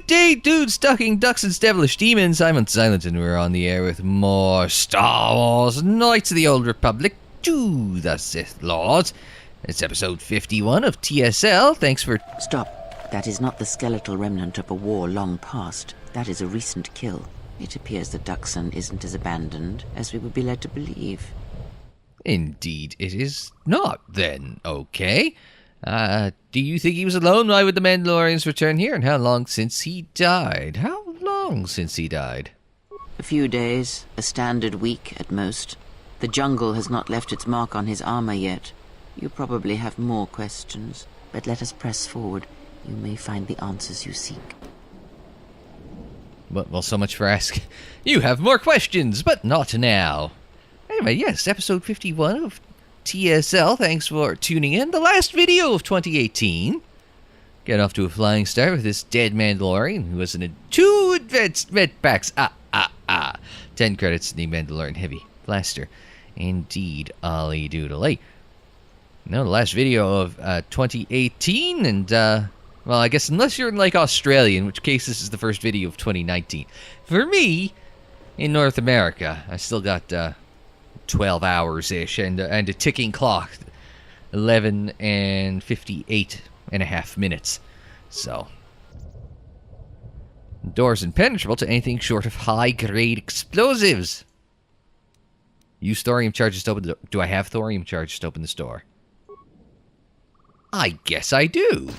day, dudes, ducking ducks and devilish demons. I'm Unsilent, and we're on the air with more Star Wars Knights of the Old Republic to the Sith Lords. It's episode 51 of TSL. Thanks for... Stop. That is not the skeletal remnant of a war long past. That is a recent kill. It appears that Dxun isn't as abandoned as we would be led to believe. Indeed, it is not, then. Okay. Do you think he was alone? Why would the Mandalorians return here? And how long since he died? How long since he died? A few days, a standard week at most. The jungle has not left its mark on his armor yet. You probably have more questions, but let us press forward. You may find the answers you seek. Well, so much for asking. You have more questions, but not now. Anyway, yes, episode 51 of TSL. Thanks for tuning in. The last video of 2018. Get off to a flying start with this dead Mandalorian who was in 2 advanced med packs. 10 credits to the Mandalorian Heavy Blaster. Indeed, Ollie Doodle. No, the last video of 2018, and, well, I guess unless you're in, like, Australia, in which case this is the first video of 2019. For me, in North America, I still got, 12 hours-ish, and a ticking clock. 11 and 58 and a half minutes. So. Doors impenetrable to anything short of high-grade explosives. Use thorium charges to open the door. Do I have thorium charges to open this door? I guess I do.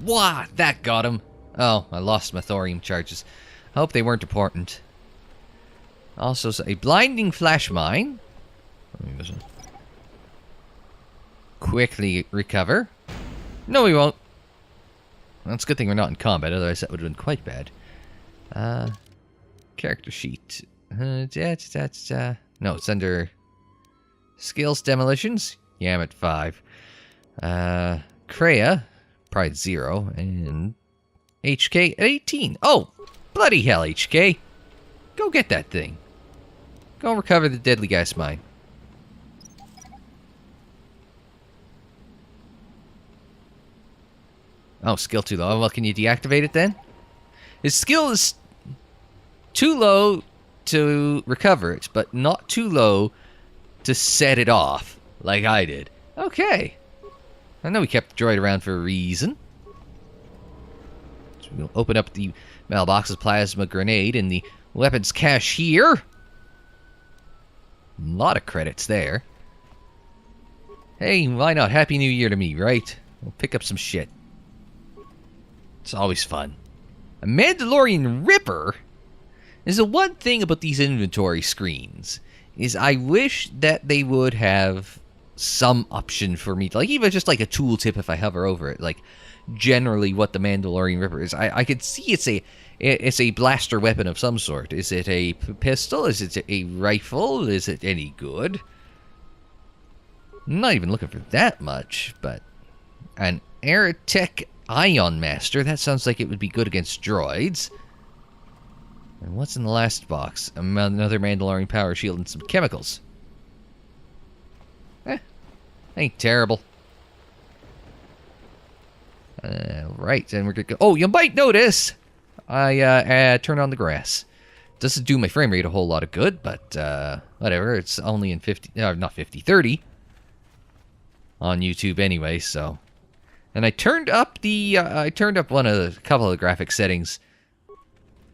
Wah! That got him. Oh, I lost my thorium charges. I hope they weren't important. Also, a blinding flash mine. Quickly recover. No, we won't. That's a good thing we're not in combat, otherwise that would have been quite bad. Character sheet. No, it's under skills demolitions. Yeah, I'm at 5. Kreia, probably 0, and HK at 18. Oh, bloody hell, HK. Go get that thing. Go recover the deadly gas mine. Oh, skill too low. Well, can you deactivate it then? His skill is too low to recover it, but not too low to set it off, like I did. Okay. I know we kept the droid around for a reason. So we'll open up the mailbox's plasma grenade in the weapons cache here. A lot of credits there. Hey, why not? Happy New Year to me, right? We'll pick up some shit. It's always fun. A Mandalorian Ripper is the one thing about these inventory screens. Is I wish that they would have some option for me to, like, even just like a tooltip if I hover over it. Like, generally what the Mandalorian Ripper is. I could see it's a blaster weapon of some sort. Is it a pistol? Is it a rifle? Is it any good? I'm not even looking for that much, but an Aerotech Ion Master. That sounds like it would be good against droids. And what's in the last box? Another Mandalorian power shield and some chemicals. Ain't terrible. Right, and we're gonna go. Oh, you might notice I turn on the grass. Doesn't do my frame rate a whole lot of good, but whatever. It's only in 30 on YouTube anyway. So, and I turned up the a couple of graphic settings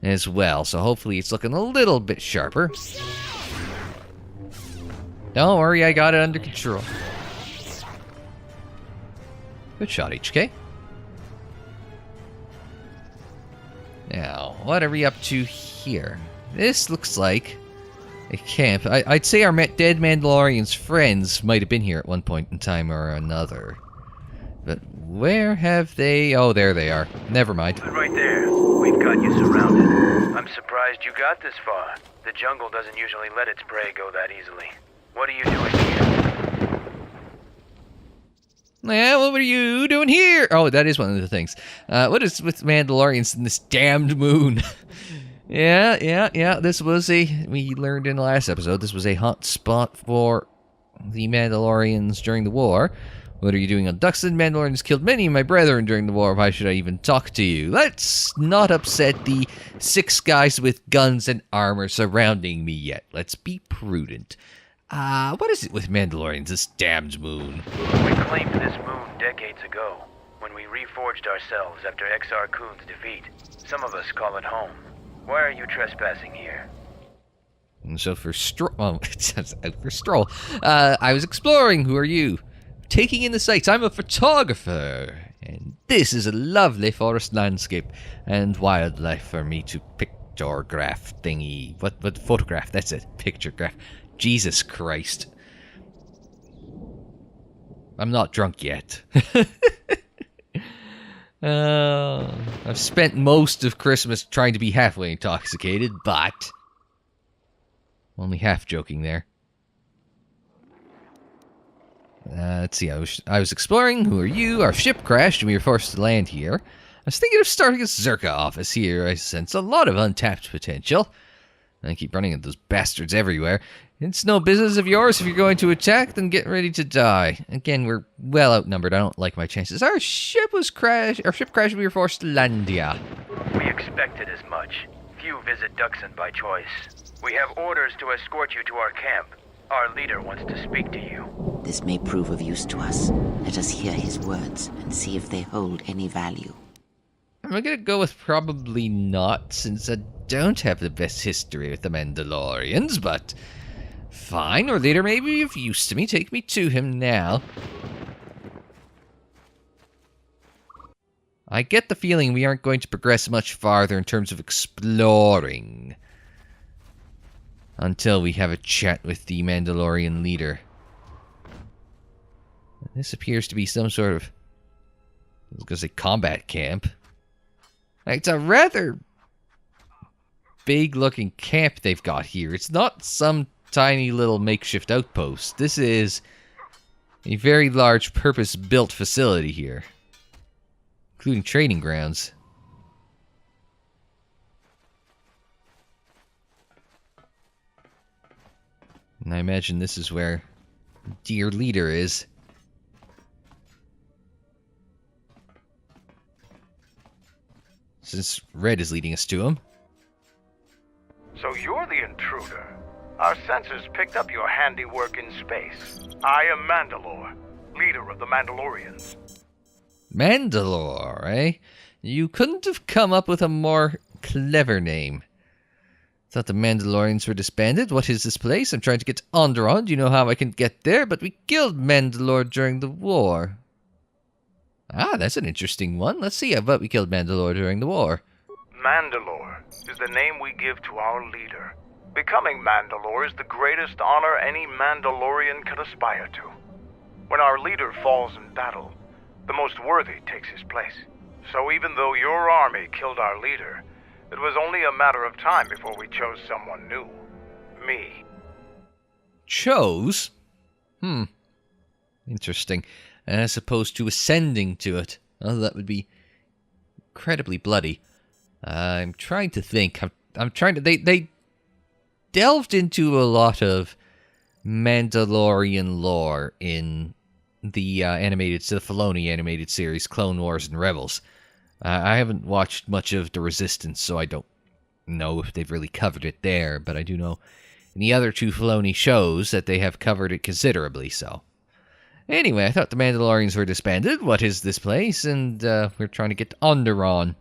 as well. So hopefully it's looking a little bit sharper. Don't worry, I got it under control. Good shot, HK. Now, what are we up to here? This looks like a camp. I'd say our dead Mandalorian's friends might have been here at one point in time or another. But where have they... Oh, there they are. Never mind. Right there. We've got you surrounded. I'm surprised you got this far. The jungle doesn't usually let its prey go that easily. What are you doing here? Yeah, what are you doing here? Oh, that is one of the things. What is with Mandalorians in this damned moon? Yeah. This was we learned in the last episode, this was a hot spot for the Mandalorians during the war. What are you doing on Dxun? Mandalorians killed many of my brethren during the war. Why should I even talk to you? Let's not upset the 6 guys with guns and armor surrounding me yet. Let's be prudent. What is it with Mandalorians, this damned moon? We claimed this moon decades ago, when we reforged ourselves after Exar Kun's defeat. Some of us call it home. Why are you trespassing here? And so for Stroll, I was exploring. Who are you? Taking in the sights. I'm a photographer, and this is a lovely forest landscape and wildlife for me to pictograph thingy. What photograph? That's it. Pictograph. Jesus Christ. I'm not drunk yet. I've spent most of Christmas trying to be halfway intoxicated, but only half joking there. Let's see, I was exploring. Who are you? Our ship crashed and we were forced to land here. I was thinking of starting a Zerka office here. I sense a lot of untapped potential. I keep running into those bastards everywhere. It's no business of yours. If you're going to attack, then get ready to die. Again, we're well outnumbered. I don't like my chances. Our ship crashed and we were forced to land here. We expected as much. Few visit Dxun by choice. We have orders to escort you to our camp. Our leader wants to speak to you. This may prove of use to us. Let us hear his words and see if they hold any value. I'm gonna go with probably not, since I don't have the best history with the Mandalorians, but fine. Or leader may be of use to me. Take me to him now. I get the feeling we aren't going to progress much farther in terms of exploring until we have a chat with the Mandalorian leader. This appears to be some sort of, I was going to say, combat camp. It's a rather big-looking camp they've got here. It's not some tiny little makeshift outpost. This is a very large, purpose-built facility here, including training grounds. And I imagine this is where dear leader is. Since Red is leading us to him. So you're the intruder. Our sensors picked up your handiwork in space. I am Mandalore, leader of the Mandalorians. Mandalore, eh? You couldn't have come up with a more clever name. Thought the Mandalorians were disbanded. What is this place? I'm trying to get to Onderon. Do you know how I can get there? But we killed Mandalore during the war. Ah, that's an interesting one. Let's see. I bet we killed Mandalore during the war. Mandalore is the name we give to our leader. Becoming Mandalore is the greatest honor any Mandalorian can aspire to. When our leader falls in battle, the most worthy takes his place. So even though your army killed our leader, it was only a matter of time before we chose someone new. Me. Chose? Interesting. As opposed to ascending to it. Oh, that would be incredibly bloody. I'm trying to think. I'm trying to... They delved into a lot of Mandalorian lore in the Filoni animated series, Clone Wars and Rebels. I haven't watched much of The Resistance, so I don't know if they've really covered it there, but I do know in the other 2 Filoni shows that they have covered it considerably so. Anyway, I thought the Mandalorians were disbanded. What is this place? And we're trying to get to Onderon.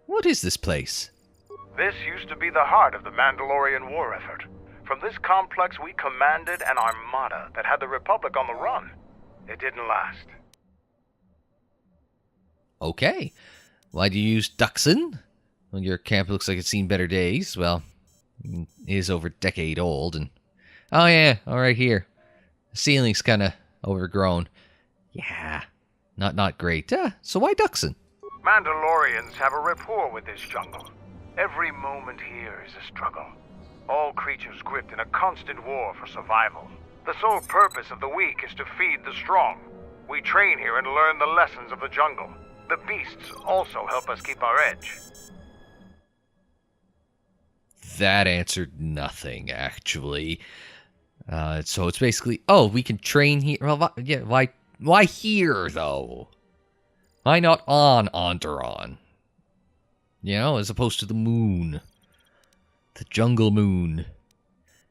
What is this place? This used to be the heart of the Mandalorian war effort. From this complex we commanded an armada that had the Republic on the run. It didn't last. Okay. Why do you use Dxun? Well, your camp looks like it's seen better days. Well, it is over a decade old, and... Oh yeah, right here. The ceiling's kind of overgrown. Yeah, not great. So why Dxun? Mandalorians have a rapport with this jungle. Every moment here is a struggle. All creatures gripped in a constant war for survival. The sole purpose of the weak is to feed the strong. We train here and learn the lessons of the jungle. The beasts also help us keep our edge. That answered nothing, actually. So it's basically, oh, we can train here. Well, yeah, why here, though? Why not on Onderon? You know, as opposed to the moon. The jungle moon.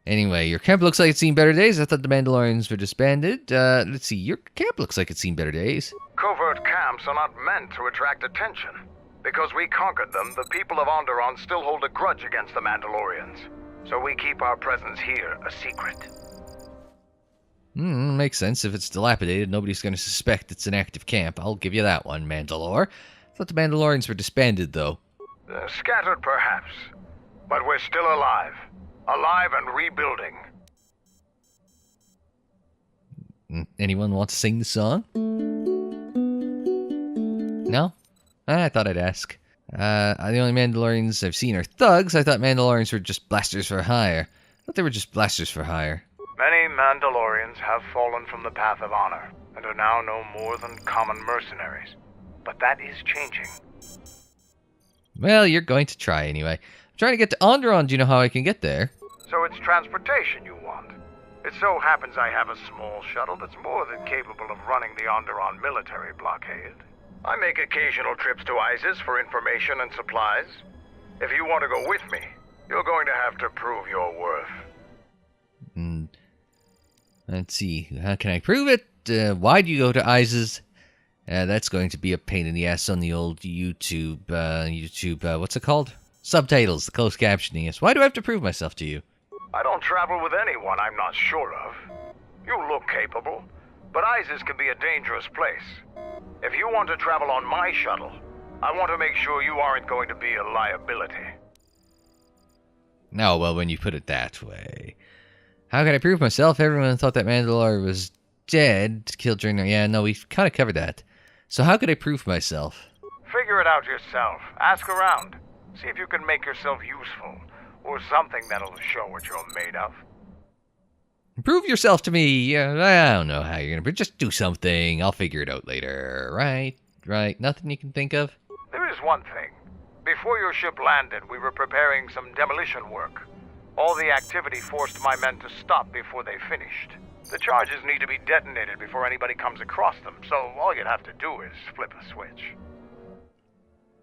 Anyway, your camp looks like it's seen better days. I thought the Mandalorians were disbanded. Let's see, your camp looks like it's seen better days. Covert camps are not meant to attract attention. Because we conquered them, the people of Onderon still hold a grudge against the Mandalorians. So we keep our presence here a secret. Makes sense. If it's dilapidated, nobody's going to suspect it's an active camp. I'll give you that one, Mandalore. I thought the Mandalorians were disbanded, though. Scattered, perhaps. But we're still alive. Alive and rebuilding. Anyone want to sing the song? No? I thought I'd ask. The only Mandalorians I've seen are thugs. I thought Mandalorians were just blasters for hire. I thought they were just blasters for hire. Many Mandalorians have fallen from the path of honor, and are now no more than common mercenaries. But that is changing. Well, you're going to try anyway. I'm trying to get to Onderon. Do you know how I can get there? So it's transportation you want. It so happens I have a small shuttle that's more than capable of running the Onderon military blockade. I make occasional trips to ISIS for information and supplies. If you want to go with me, you're going to have to prove your worth. Let's see. How can I prove it? Why do you go to ISIS? That's going to be a pain in the ass on the old YouTube, what's it called? Subtitles, the closed captioning. Yes. Why do I have to prove myself to you? I don't travel with anyone I'm not sure of. You look capable, but ISIS can be a dangerous place. If you want to travel on my shuttle, I want to make sure you aren't going to be a liability. No, well, when you put it that way. How can I prove myself? Everyone thought that Mandalore was dead, killed during... Yeah, no, we kind of covered that. So how could I prove myself? Figure it out yourself. Ask around. See if you can make yourself useful, or something that'll show what you're made of. Prove yourself to me. I don't know how you're gonna... Just do something. I'll figure it out later. Right. Nothing you can think of? There is one thing. Before your ship landed, we were preparing some demolition work. All the activity forced my men to stop before they finished. The charges need to be detonated before anybody comes across them, so all you'd have to do is flip a switch.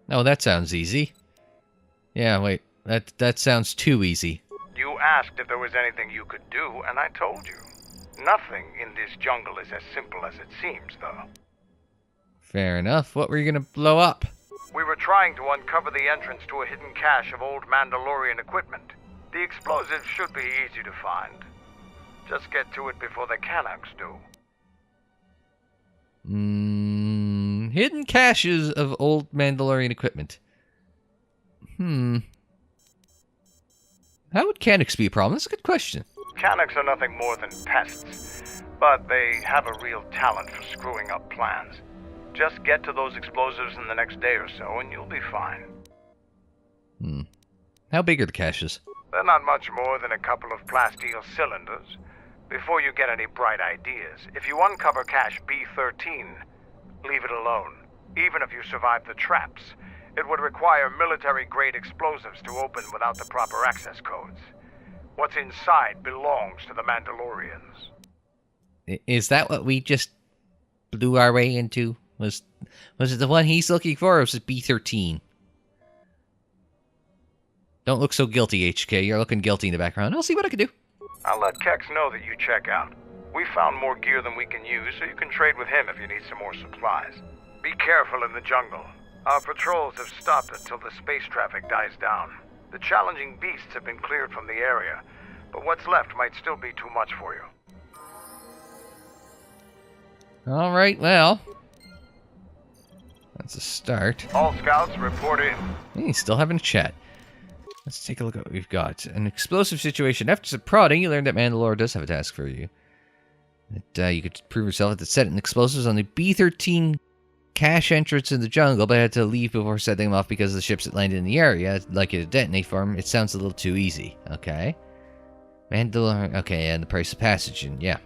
Oh, that sounds easy. Yeah, wait. That sounds too easy. You asked if there was anything you could do, and I told you. Nothing in this jungle is as simple as it seems, though. Fair enough. What were you gonna blow up? We were trying to uncover the entrance to a hidden cache of old Mandalorian equipment. The explosives should be easy to find. Just get to it before the Canucks do. Hidden caches of old Mandalorian equipment. How would Canucks be a problem? That's a good question. Canucks are nothing more than pests, but they have a real talent for screwing up plans. Just get to those explosives in the next day or so, and you'll be fine. How big are the caches? They're not much more than a couple of plasteel cylinders. Before you get any bright ideas, if you uncover cache B13, leave it alone. Even if you survive the traps, it would require military-grade explosives to open without the proper access codes. What's inside belongs to the Mandalorians. Is that what we just blew our way into? Was it the one he's looking for, or was it B13? Don't look so guilty, HK. You're looking guilty in the background. I'll see what I can do. I'll let Kex know that you check out. We found more gear than we can use, so you can trade with him if you need some more supplies. Be careful in the jungle. Our patrols have stopped until the space traffic dies down. The challenging beasts have been cleared from the area, but what's left might still be too much for you. All right, well. That's a start. All scouts report in. Hey, still having a chat. Let's take a look at what we've got. An explosive situation. After some prodding, you learned that Mandalore does have a task for you. That you could prove yourself to set an explosives on the B-13 cache entrance in the jungle, but I had to leave before setting them off because the ships that landed in the area. I'd like you to detonate for them. It sounds a little too easy. Okay. Mandalore. Okay, and the price of passage. And yeah.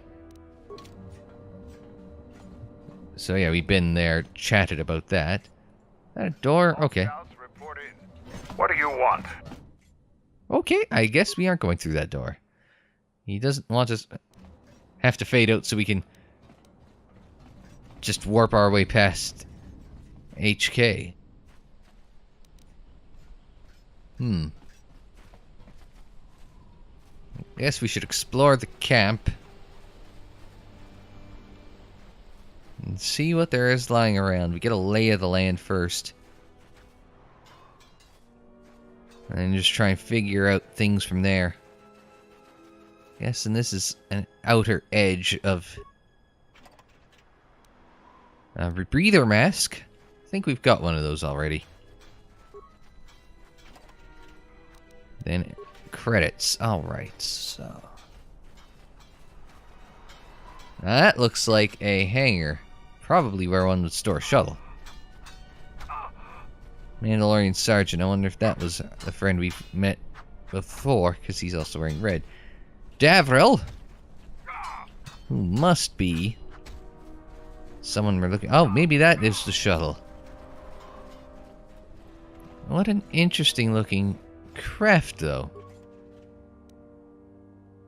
So yeah, we've been there, chatted about that. That a door? Okay. What do you want? Okay, I guess we aren't going through that door. He doesn't want us have to fade out so we can just warp our way past HK. Guess we should explore the camp and see what there is lying around. We get a lay of the land first. And then just try and figure out things from there. Yes, and this is an outer edge of a rebreather mask. I think we've got one of those already. Then credits. Alright, so that looks like a hangar. Probably where one would store a shuttle. Mandalorian Sergeant. I wonder if that was the friend we've met before, because he's also wearing red. Davril, who must be someone we're looking... Oh, maybe that is the shuttle. What an interesting looking craft, though.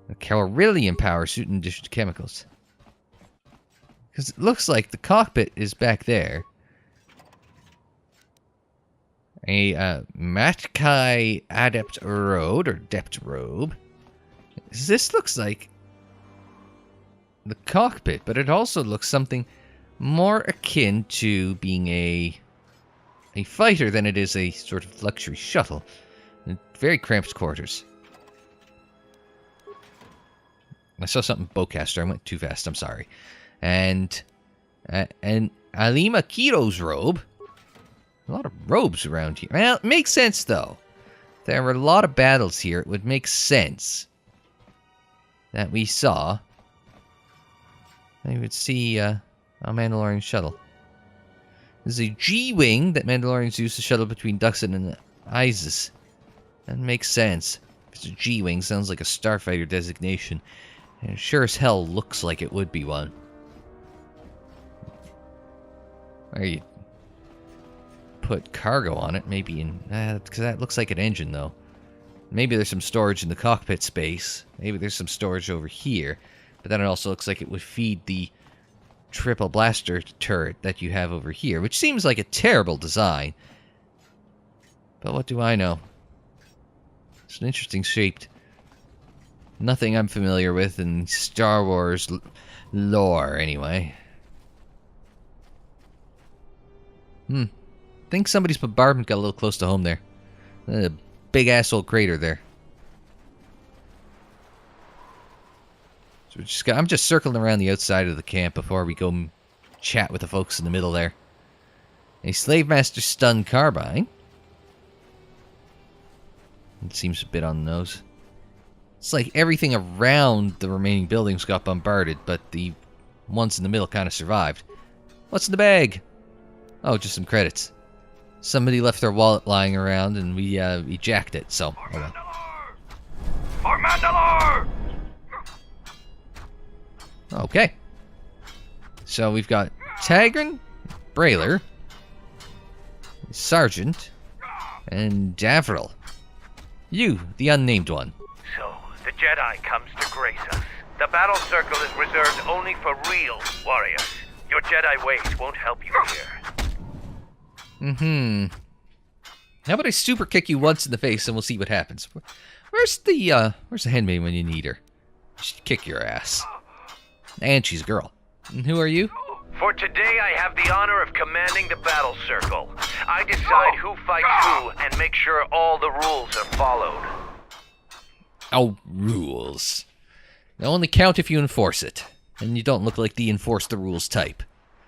A Calrillium power suit in addition to chemicals. Because it looks like the cockpit is back there. A Matkai Adept Robe, or Dept Robe. This looks like the cockpit, but it also looks something more akin to being a fighter than it is a sort of luxury shuttle. Very cramped quarters. I saw something bowcaster. I went too fast. I'm sorry. And Alima Kiro's robe. A lot of robes around here. Well, it makes sense, though. There were a lot of battles here. It would make sense that we saw. We would see a Mandalorian shuttle. There's a G-Wing that Mandalorians use to shuttle between Dxun and Isis. That makes sense. If it's a G-Wing, sounds like a starfighter designation. And it sure as hell looks like it would be one. Where you put cargo on it, maybe in... because that looks like an engine, though. Maybe there's some storage in the cockpit space. Maybe there's some storage over here. But then it also looks like it would feed the triple blaster turret that you have over here, which seems like a terrible design. But what do I know? It's an interesting shaped... Nothing I'm familiar with in Star Wars lore, anyway. Think somebody's bombardment got a little close to home there. A big asshole crater there. So I'm just circling around the outside of the camp before we go chat with the folks in the middle there. A Slave Master stun carbine. It seems a bit on the nose. It's like everything around the remaining buildings got bombarded, but the ones in the middle kind of survived. What's in the bag? Oh, just some credits. Somebody left their wallet lying around, and we jacked it, so... For Mandalore! For Mandalore! Okay. So we've got Tagrin, Brailer, Sergeant, and Davril. You, the unnamed one. So, the Jedi comes to grace us. The battle circle is reserved only for real warriors. Your Jedi ways won't help you here. How about I super kick you once in the face and we'll see what happens? Where's the handmaid when you need her? She'd kick your ass. And she's a girl. And who are you? For today, I have the honor of commanding the battle circle. I decide who fights who and make sure all the rules are followed. Oh, rules. They only count if you enforce it. And you don't look like the enforce the rules type.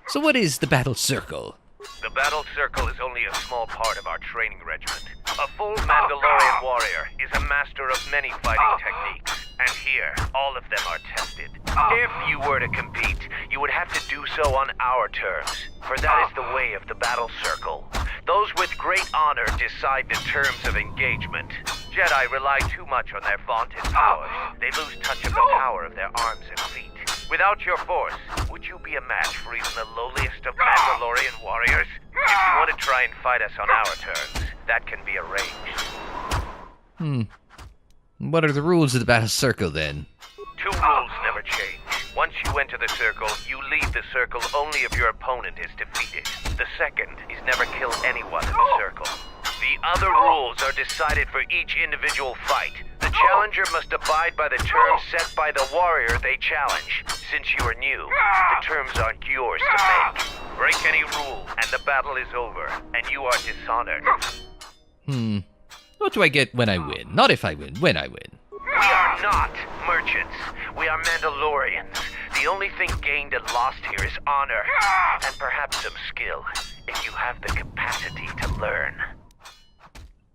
So what is the battle circle? The battle circle is only a small part of our training regiment. A full Mandalorian warrior is a master of many fighting techniques, and here, all of them are tested. If you were to compete, you would have to do so on our terms, for that is the way of the battle circle. Those with great honor decide the terms of engagement. Jedi rely too much on their vaunted powers. They lose touch of the power of their arms and feet. Without your force, would you be a match for even the lowliest of Mandalorian warriors? If you want to try and fight us on our terms, that can be arranged. What are the rules of the battle circle, then? you enter the circle, you leave the circle only if your opponent is defeated. The second is never kill anyone in the circle. The other rules are decided for each individual fight. The challenger must abide by the terms set by the warrior they challenge. Since you are new, the terms aren't yours to make. Break any rule, and the battle is over, and you are dishonored. What do I get when I win? Not if I win, when I win. We are not merchants. We are Mandalorians. The only thing gained and lost here is honor, and perhaps some skill, if you have the capacity to learn.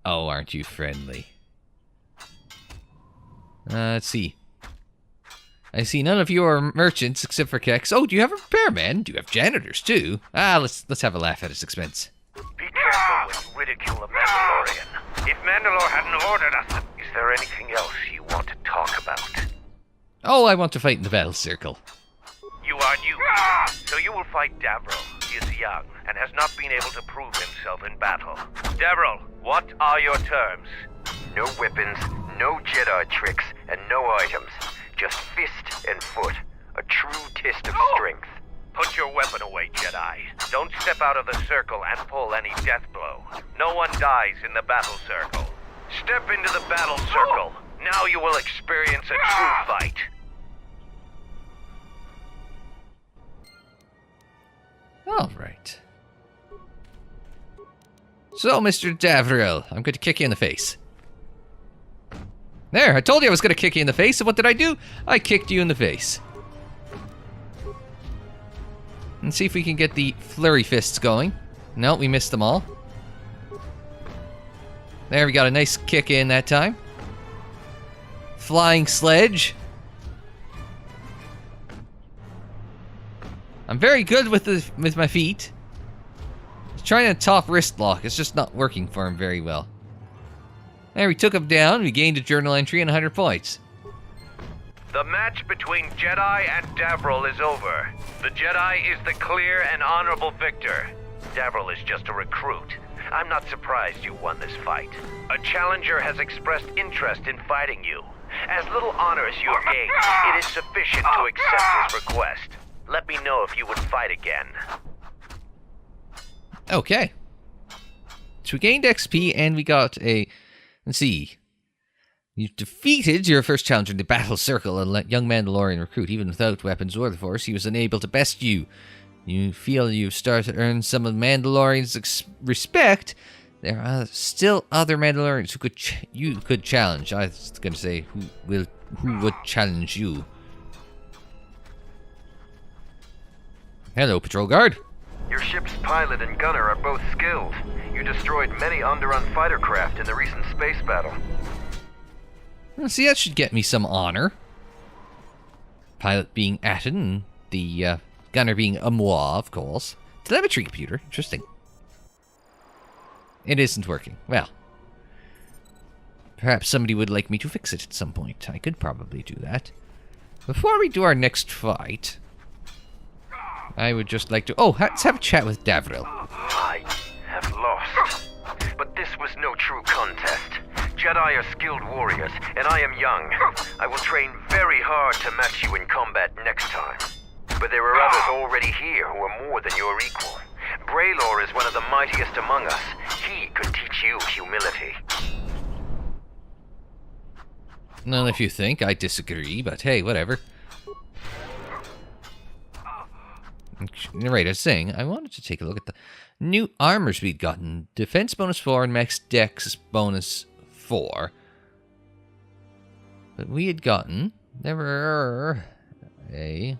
Oh, aren't you friendly? Let's see. I see none of you are merchants except for Kex. Oh, do you have a repairman? Do you have janitors too? Let's have a laugh at his expense. Be careful when you ridicule a Mandalorian. If Mandalore hadn't ordered us, is there anything else you want to talk about? Oh, I want to fight in the battle circle. You are new, so you will fight Davril. He is young and has not been able to prove himself in battle. Davril, what are your terms? No weapons, no Jedi tricks, and no items. Just fist and foot. A true test of strength. Put your weapon away, Jedi. Don't step out of the circle and pull any death blow. No one dies in the battle circle. Step into the battle circle. Now you will experience a true fight. All right. So, Mr. Davril, I'm going to kick you in the face. There, I told you I was going to kick you in the face, and what did I do? I kicked you in the face. Let's see if we can get the flurry fists going. No, we missed them all. There, we got a nice kick in that time. Flying sledge. I'm very good with my feet. He's trying to top wrist lock. It's just not working for him very well. There, we took him down. We gained a journal entry and 100 points. The match between Jedi and Davril is over. The Jedi is the clear and honorable victor. Davril is just a recruit. I'm not surprised you won this fight. A challenger has expressed interest in fighting you. As little honor as you have gained, it is sufficient to accept his request. Let me know if you would fight again. Okay. So we gained XP and we got a... Let's see. You defeated your first challenger in the battle circle, a young Mandalorian recruit. Even without weapons or the Force, he was unable to best you. You feel you've started to earn some of Mandalorians' respect. There are still other Mandalorians who you could challenge. I was going to say, who would challenge you? Hello, patrol guard. Your ship's pilot and gunner are both skilled. You destroyed many Onderon fighter craft in the recent space battle. Well, see, that should get me some honor. Pilot being Atten, and the gunner being Amwa, of course. Telemetry computer, interesting. It isn't working. Well, perhaps somebody would like me to fix it at some point. I could probably do that. Before we do our next fight, I would just like to... Oh, let's have a chat with Davril. I have lost. But this was no true contest. Jedi are skilled warriors, and I am young. I will train very hard to match you in combat next time. But there are others already here who are more than your equal. Braylor is one of the mightiest among us. He could teach you humility. None if you think. I disagree, but hey, whatever. Right, I was saying, I wanted to take a look at the new armors we'd gotten. Defense bonus 4 and max dex bonus 4. But we had gotten... There were... these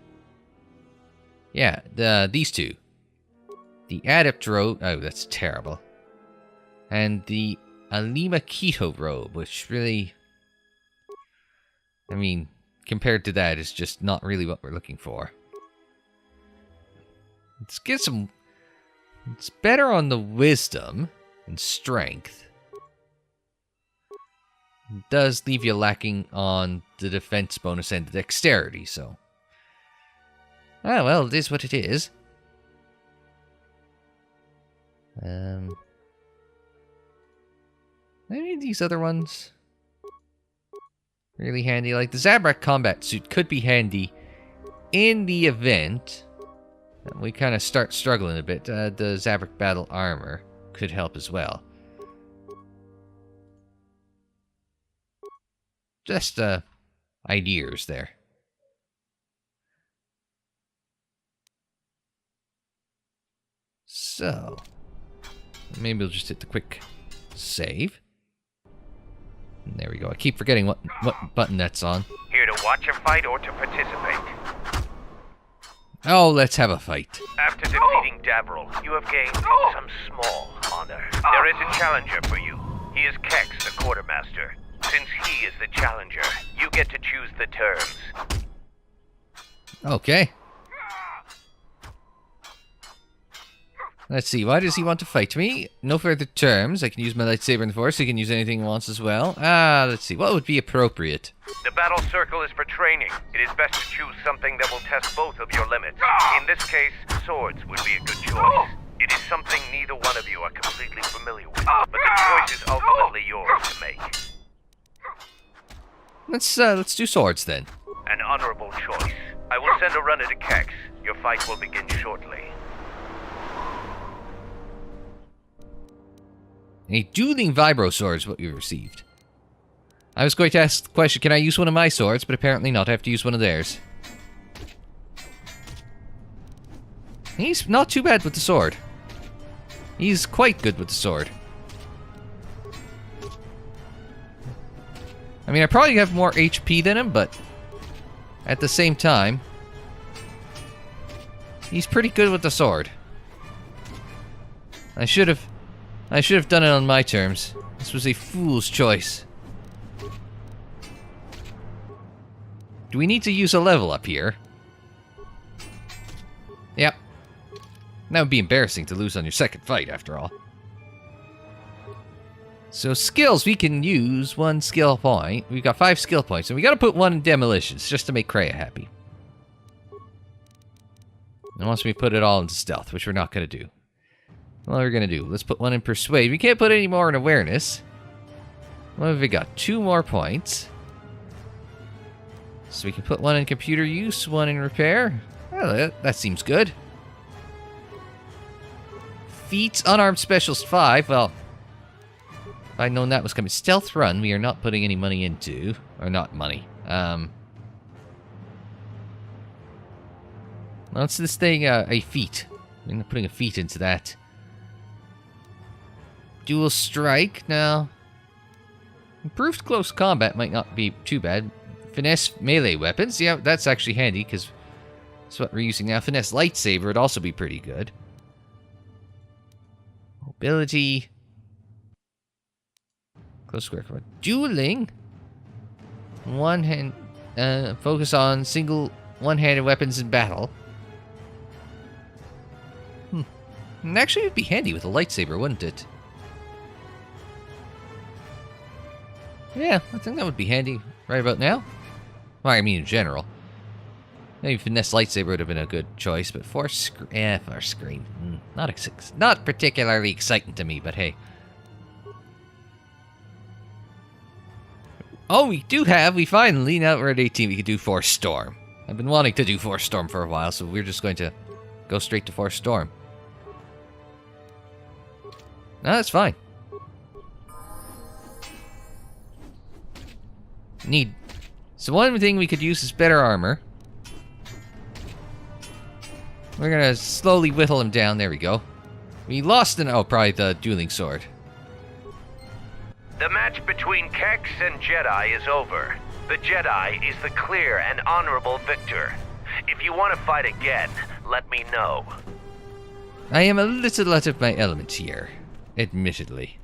two. The Adept robe... Oh, that's terrible. And the Alima Keto robe, which really... I mean, compared to that, is just not really what we're looking for. Let's get some... It's better on the wisdom and strength. It does leave you lacking on the defense bonus and the dexterity, so... Ah, well, it is what it is. Any of these other ones really handy? Like the Zabrak combat suit could be handy in the event we kind of start struggling a bit, the Zabrak battle armor could help as well. Just ideas there. So, maybe we'll just hit the quick save. And there we go. I keep forgetting what button that's on. Here to watch a fight or to participate? Oh, let's have a fight. After defeating Dabril, you have gained some small honor. There is a challenger for you. He is Kex, the quartermaster. Since he is the challenger, you get to choose the terms. Okay. Let's see, why does he want to fight me? No further terms. I can use my lightsaber in the Force. He can use anything he wants as well. Let's see, what would be appropriate? The battle circle is for training. It is best to choose something that will test both of your limits. In this case, swords would be a good choice. It is something neither one of you are completely familiar with, but the choice is ultimately yours to make. Let's do swords then. An honorable choice. I will send a runner to Kex. Your fight will begin shortly. A dueling vibro sword is what we received. I was going to ask the question, can I use one of my swords? But apparently not, I have to use one of theirs. He's not too bad with the sword. He's quite good with the sword. I mean, I probably have more HP than him, but at the same time, he's pretty good with the sword. I should have done it on my terms. This was a fool's choice. Do we need to use a level up here? Yep. That would be embarrassing to lose on your second fight, after all. So skills, we can use 1 skill point. We've got 5 skill points, and we gotta put 1 in demolitions, just to make Kreia happy. And once we put it all into stealth, which we're not gonna do. What are we gonna do? Let's put 1 in persuade. We can't put any more in awareness. What have we got? 2 more points. So we can put 1 in computer use, 1 in repair. Well, that seems good. Feats, unarmed specialist 5. Well, if I'd known that was coming. Stealth run, we are not putting any money into. Or not money. What's this thing? A feat. I'm not putting a feat into that. Dual strike, now. Improved close combat might not be too bad. Finesse melee weapons, yeah, that's actually handy, because that's what we're using now. Finesse lightsaber would also be pretty good. Mobility. Close square combat. Dueling. One hand. Focus on single one-handed weapons in battle. And actually, it'd be handy with a lightsaber, wouldn't it? Yeah, I think that would be handy right about now. Well, I mean, in general. Maybe finesse lightsaber would have been a good choice, but force screen. Not particularly exciting to me, but hey. Oh, we finally, now that we're at 18, we can do Force Storm. I've been wanting to do Force Storm for a while, so we're just going to go straight to Force Storm. No, that's fine. So one thing we could use is better armor. We're gonna slowly whittle him down. There we go. We lost probably the dueling sword. The match between Kex and Jedi is over. The Jedi is the clear and honorable victor. If you want to fight again, let me know. I am a little out of my element here, admittedly.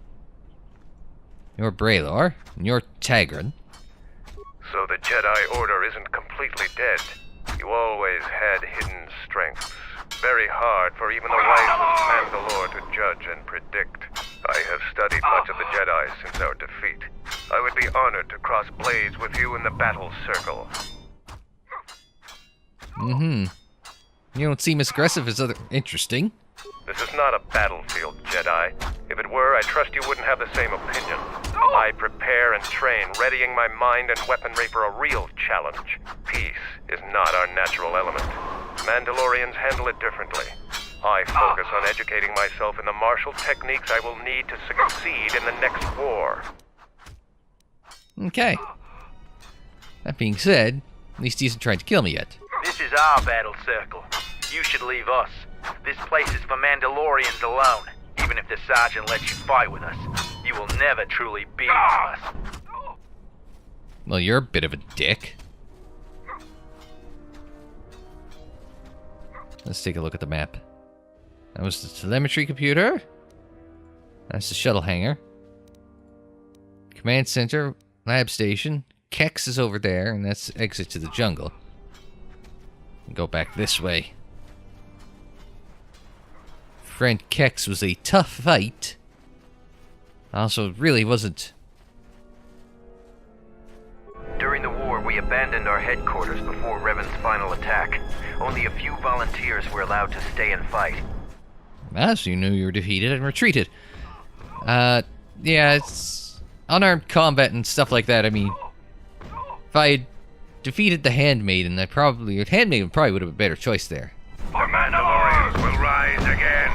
You're Braylor, and you're Tagrin. So the Jedi Order isn't completely dead. You always had hidden strengths. Very hard for even the wisest Mandalore to judge and predict. I have studied much of the Jedi since our defeat. I would be honored to cross blades with you in the battle circle. You don't seem as aggressive as other... Interesting. This is not a battlefield, Jedi. If it were, I trust you wouldn't have the same opinion. I prepare and train, readying my mind and weaponry for a real challenge. Peace is not our natural element. Mandalorians handle it differently. I focus on educating myself in the martial techniques I will need to succeed in the next war. Okay. That being said, at least he hasn't tried to kill me yet. This is our battle circle. You should leave us. This place is for Mandalorians alone. Even if the sergeant lets you fight with us, you will never truly be with us. Well, you're a bit of a dick. Let's take a look at the map. That was the telemetry computer. That's the shuttle hangar. Command center, lab station. Kex is over there, and that's the exit to the jungle. Go back this way. Friend Kex was a tough fight. Also, really wasn't. During the war, we abandoned our headquarters before Revan's final attack. Only a few volunteers were allowed to stay and fight. Ah, so you knew you were defeated and retreated. Yeah, it's unarmed combat and stuff like that. I mean, if I had defeated the Handmaiden, Handmaiden probably would have been a better choice there. The Mandalorians will rise again.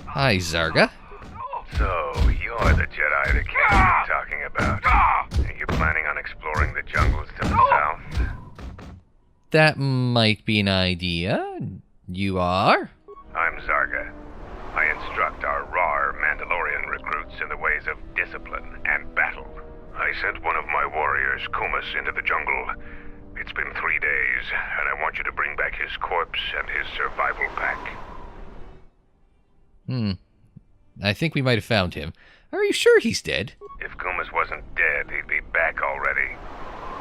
Hi, Zarga. So, you're the Jedi the King is talking about. Are you planning on exploring the jungles to the south? That might be an idea. You are? I'm Zarga. I instruct our raw Mandalorian recruits in the ways of discipline and battle. I sent one of my warriors, Kumas, into the jungle. It's been 3 days, and I want you to bring back his corpse and his survival pack. I think we might have found him. Are you sure he's dead? If Kumas wasn't dead, he'd be back already.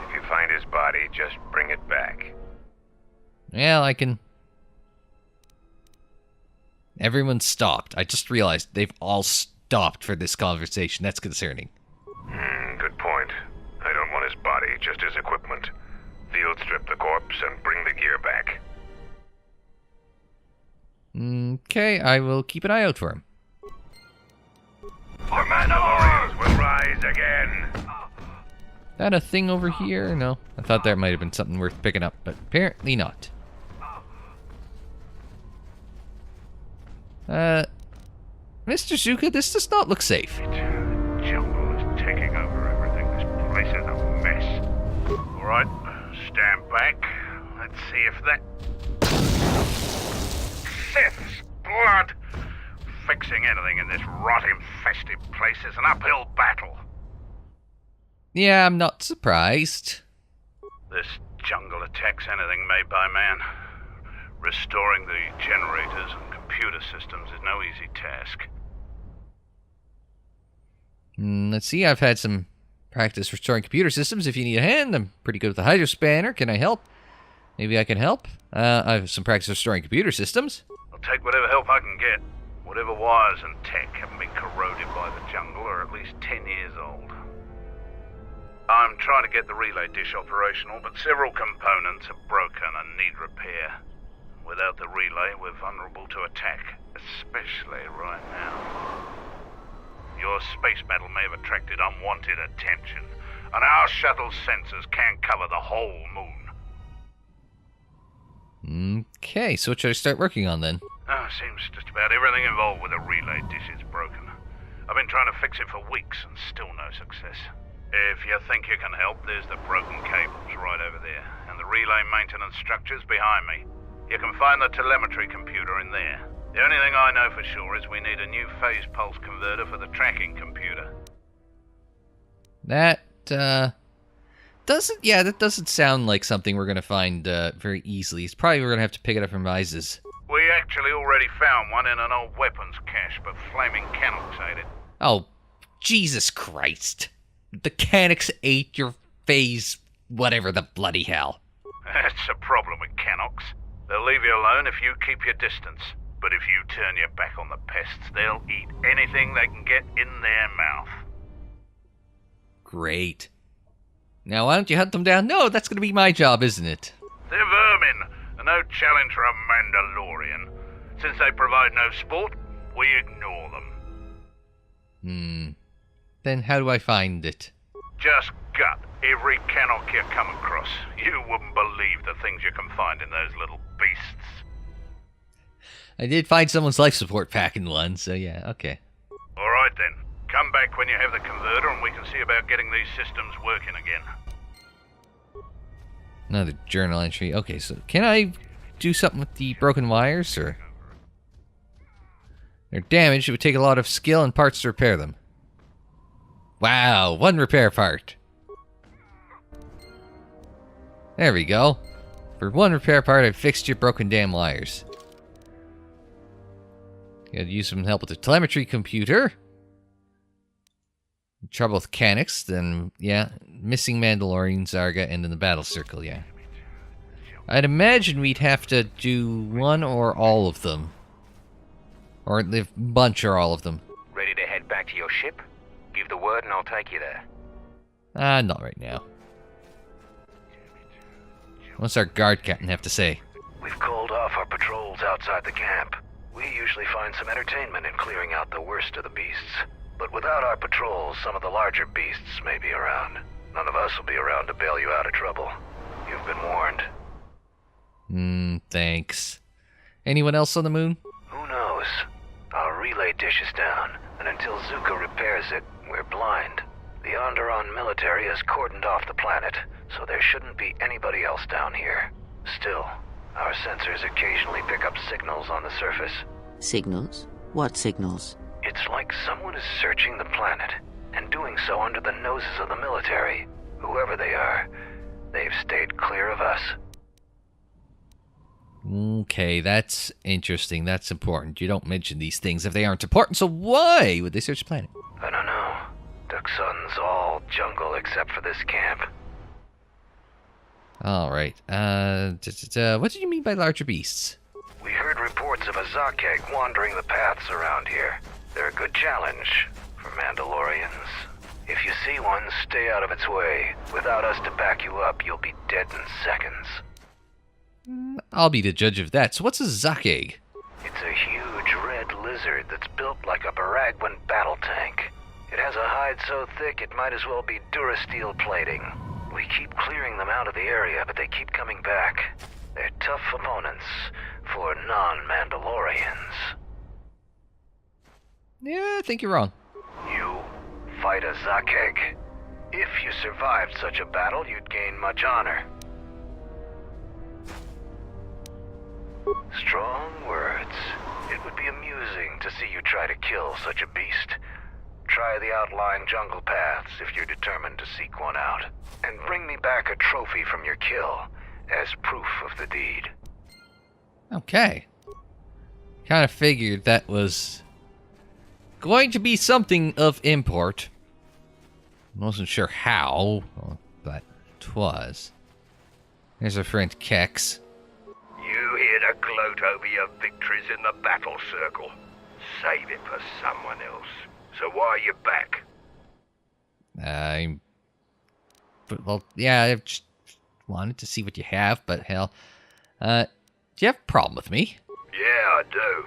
If you find his body, just bring it back. Well, I can... Everyone stopped. I just realized they've all stopped for this conversation. That's concerning. Good point. I don't want his body, just his equipment. Field strip the corpse and bring the gear back. Okay, I will keep an eye out for him. The Mandalorians will rise again. That a thing over here? No. I thought that might have been something worth picking up, but apparently not. Mr. Zuka, this does not look safe. The jungle is taking over everything. This place is a mess. Alright, stand back. Let's see if that... Sith's blood! Fixing anything in this rot-infested place is an uphill battle. Yeah, I'm not surprised. This jungle attacks anything made by man. Restoring the generators and computer systems is no easy task. Let's see, I've had some practice restoring computer systems. If you need a hand, I'm pretty good with the hydro spanner. Can I help? Maybe I can help. I have some practice restoring computer systems. I'll take whatever help I can get. Whatever wires and tech haven't been corroded by the jungle are at least 10 years old. I'm trying to get the relay dish operational, but several components are broken and need repair. Without the relay, we're vulnerable to attack, especially right now. Your space battle may have attracted unwanted attention, and our shuttle's sensors can't cover the whole moon. Okay, so what should I start working on then? Seems just about everything involved with the relay dish is broken. I've been trying to fix it for weeks and still no success. If you think you can help, there's the broken cables right over there, and the relay maintenance structure's behind me. You can find the telemetry computer in there. The only thing I know for sure is we need a new phase pulse converter for the tracking computer. That doesn't sound like something we're gonna find very easily. It's probably we're gonna have to pick it up from Mises. We actually already found one in an old weapons cache, but flaming Canox ate it. Oh, Jesus Christ. The Canox ate your phase, whatever the bloody hell. That's the problem with Canox. They'll leave you alone if you keep your distance. But if you turn your back on the pests, they'll eat anything they can get in their mouth. Great. Now, why don't you hunt them down? No, that's going to be my job, isn't it? They're vermin, and no challenge for a Mandalorian. Since they provide no sport, we ignore them. Then how do I find it? Just gut every canon you come across. You wouldn't believe the things you can find in those little beasts. I did find someone's life support pack in one, so yeah, okay. Alright then. Come back when you have the converter and we can see about getting these systems working again. Another journal entry. Okay, so can I do something with the broken wires, or... They're damaged. It would take a lot of skill and parts to repair them. Wow, one repair part. There we go. For one repair part, I've fixed your broken damn wires. You gotta use some help with the telemetry computer. Trouble with mechanics, then, yeah. Missing Mandalorian, Zarga, and in the battle circle, yeah. I'd imagine we'd have to do one or all of them. Or the bunch or all of them. Ready to head back to your ship? Give the word and I'll take you there. Not right now. What's our guard captain have to say? We've called off our patrols outside the camp. We usually find some entertainment in clearing out the worst of the beasts. But without our patrols, some of the larger beasts may be around. None of us will be around to bail you out of trouble. You've been warned. Thanks. Anyone else on the moon? Who knows? Our relay dish is down, and until Zuko repairs it, we're blind. The Onderon military has cordoned off the planet, so there shouldn't be anybody else down here. Still, our sensors occasionally pick up signals on the surface. Signals? What signals? It's like someone is searching the planet, and doing so under the noses of the military. Whoever they are, they've stayed clear of us. Okay, that's interesting. That's important. You don't mention these things if they aren't important, so why would they search the planet? I don't know. Dxun's all jungle except for this camp. Alright, what did you mean by larger beasts? We heard reports of a Zakeg wandering the paths around here. They're a good challenge for Mandalorians. If you see one, stay out of its way. Without us to back you up, you'll be dead in seconds. I'll be the judge of that. So what's a Zakeg? It's a huge red lizard that's built like a Baragwan battle tank. It has a hide so thick it might as well be Durasteel plating. We keep clearing them out of the area, but they keep coming back. They're tough opponents for non-Mandalorians. Yeah, I think you're wrong. You fight a Zakeg. If you survived such a battle, you'd gain much honor. Strong words. It would be amusing to see you try to kill such a beast. Try the outlying jungle paths if you're determined to seek one out. And bring me back a trophy from your kill as proof of the deed. Okay. Kind of figured that was going to be something of import. Wasn't sure how, but 'twas. There's our friend Kex. You here to gloat over your victories in the battle circle. Save it for someone else. So why are you back? Well, yeah, I just wanted to see what you have, but hell. Do you have a problem with me? Yeah, I do.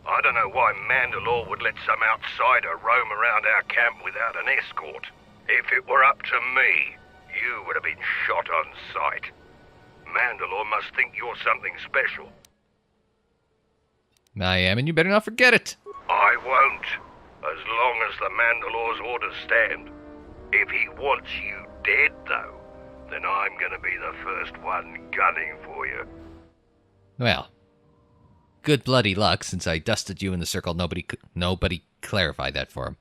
I don't know why Mandalore would let some outsider roam around our camp without an escort. If it were up to me, you would have been shot on sight. Mandalore must think you're something special. I am, and you better not forget it. I won't, as long as the Mandalore's orders stand. If he wants you dead, though, then I'm gonna be the first one gunning for you. Well, good bloody luck, since I dusted you in the circle. Nobody clarified that for him.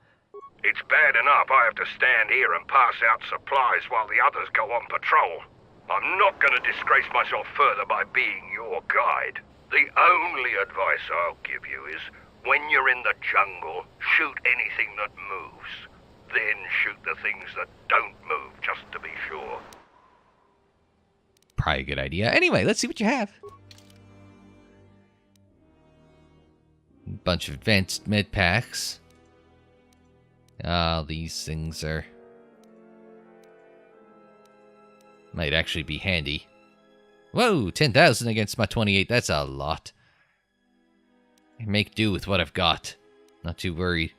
It's bad enough I have to stand here and pass out supplies while the others go on patrol. I'm not going to disgrace myself further by being your guide. The only advice I'll give you is, when you're in the jungle, shoot anything that moves. Then shoot the things that don't move, just to be sure. Probably a good idea. Anyway, let's see what you have. Bunch of advanced med packs. These things are... might actually be handy. Whoa, 10,000 against my 28. That's a lot. I make do with what I've got. Not too worried.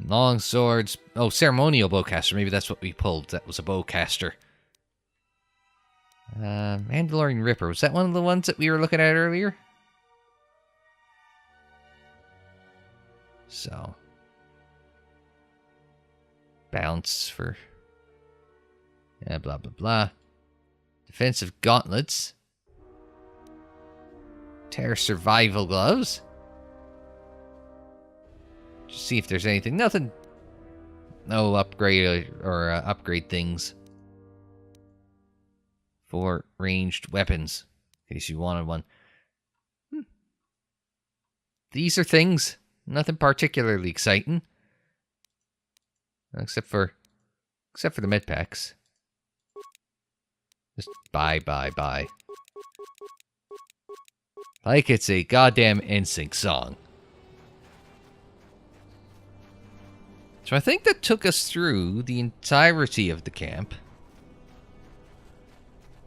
Long swords. Oh, ceremonial bowcaster. Maybe that's what we pulled. That was a bowcaster. Mandalorian Ripper. Was that one of the ones that we were looking at earlier? So. Bounce for... yeah, blah, blah, blah. Defensive gauntlets. Terror survival gloves. Just see if there's anything. Nothing. No upgrade or upgrade things. For ranged weapons. In case you wanted one. These are things. Nothing particularly exciting. Except for the med packs. Just buy. Like it's a goddamn NSYNC song. So I think that took us through the entirety of the camp.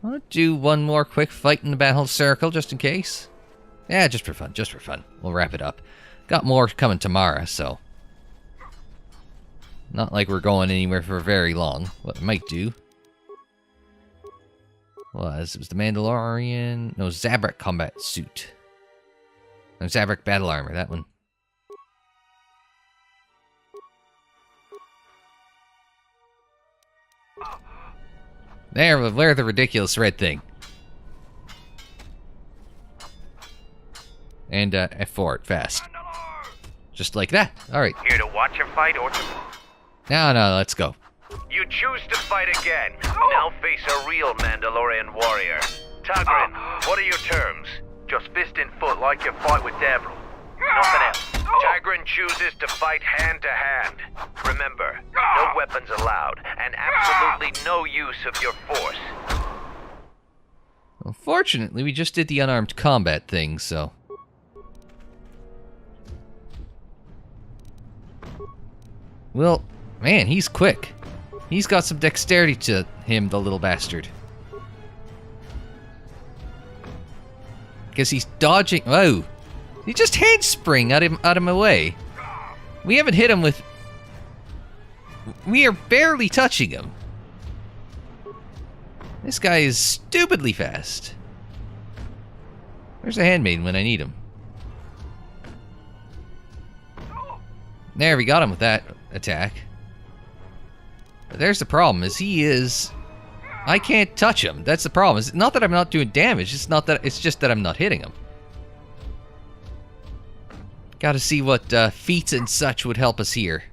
I'll do one more quick fight in the battle circle, just in case. Yeah, just for fun. We'll wrap it up. Got more coming tomorrow, so... not like we're going anywhere for very long. What I might do... it was the Mandalorian... no, Zabrak combat suit. No, Zabrak battle armor, that one. There, we'll wear the ridiculous red thing. And F4 fast. Just like that. Alright. Here to watch a fight or to... No, let's go. You choose to fight again. Now face a real Mandalorian warrior. Tagrin, what are your terms? Just fist and foot like you fight with Davron. Nothing else. Tagrin chooses to fight hand to hand. Remember, no weapons allowed, and absolutely no use of your force. Well, fortunately, we just did the unarmed combat thing, so... well, man, he's quick. He's got some dexterity to him, the little bastard. Because he's dodging... whoa! He just handspring out of my way. We haven't hit him with... we are barely touching him. This guy is stupidly fast. Where's the handmaiden when I need him? There, we got him with that attack. But there's the problem, is he is... I can't touch him. That's the problem. It's not that I'm not doing damage, it's just that I'm not hitting him. Gotta see what feats and such would help us here.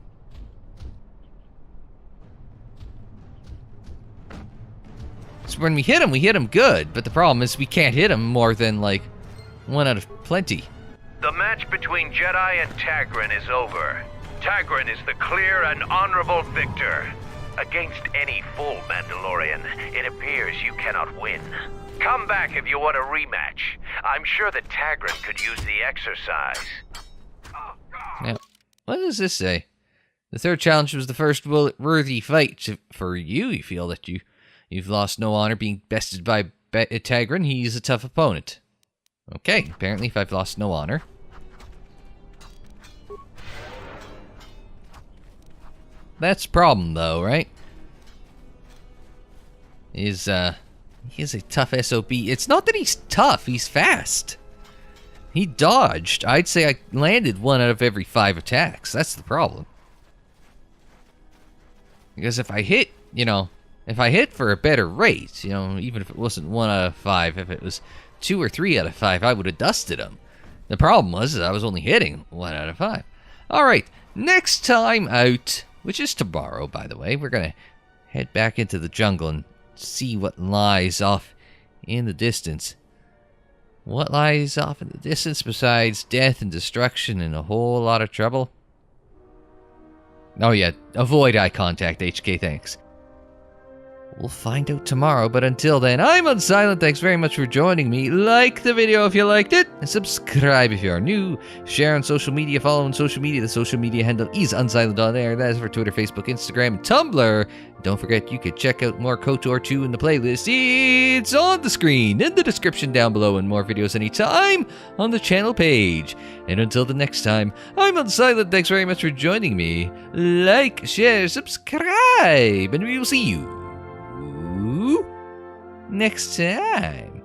So when we hit him good, but the problem is we can't hit him more than, like, one out of plenty. The match between Jedi and Tagrin is over. Tagrin is the clear and honorable victor. Against any full Mandalorian, it appears you cannot win. Come back if you want a rematch. I'm sure that Tagrin could use the exercise. Now, what does this say? The third challenge was the first worthy fight for you. You feel that you've lost no honor being bested by Tagrin. He's a tough opponent. Okay, apparently if I've lost no honor. That's a problem though, right? He is a tough SOB. It's not that he's tough, he's fast. He dodged. I'd say I landed 1 out of every 5 attacks. That's the problem. Because if I hit, if I hit for a better rate, even if it wasn't 1 out of 5, if it was 2 or 3 out of 5, I would have dusted him. The problem was I was only hitting 1 out of 5. Alright, next time out, which is tomorrow, by the way, we're going to head back into the jungle and see what lies off in the distance. What lies off in the distance besides death and destruction and a whole lot of trouble? Oh yeah, avoid eye contact, HK, thanks. We'll find out tomorrow, but until then, I'm Unsilent. Thanks very much for joining me. Like the video if you liked it, and subscribe if you are new. Share on social media, follow on social media. The social media handle is Unsilent on air. That is for Twitter, Facebook, Instagram, and Tumblr. Don't forget, you could check out more KOTOR 2 in the playlist. It's on the screen, in the description down below, and more videos anytime on the channel page. And until the next time, I'm Unsilent. Thanks very much for joining me. Like, share, subscribe, and we will see you next time.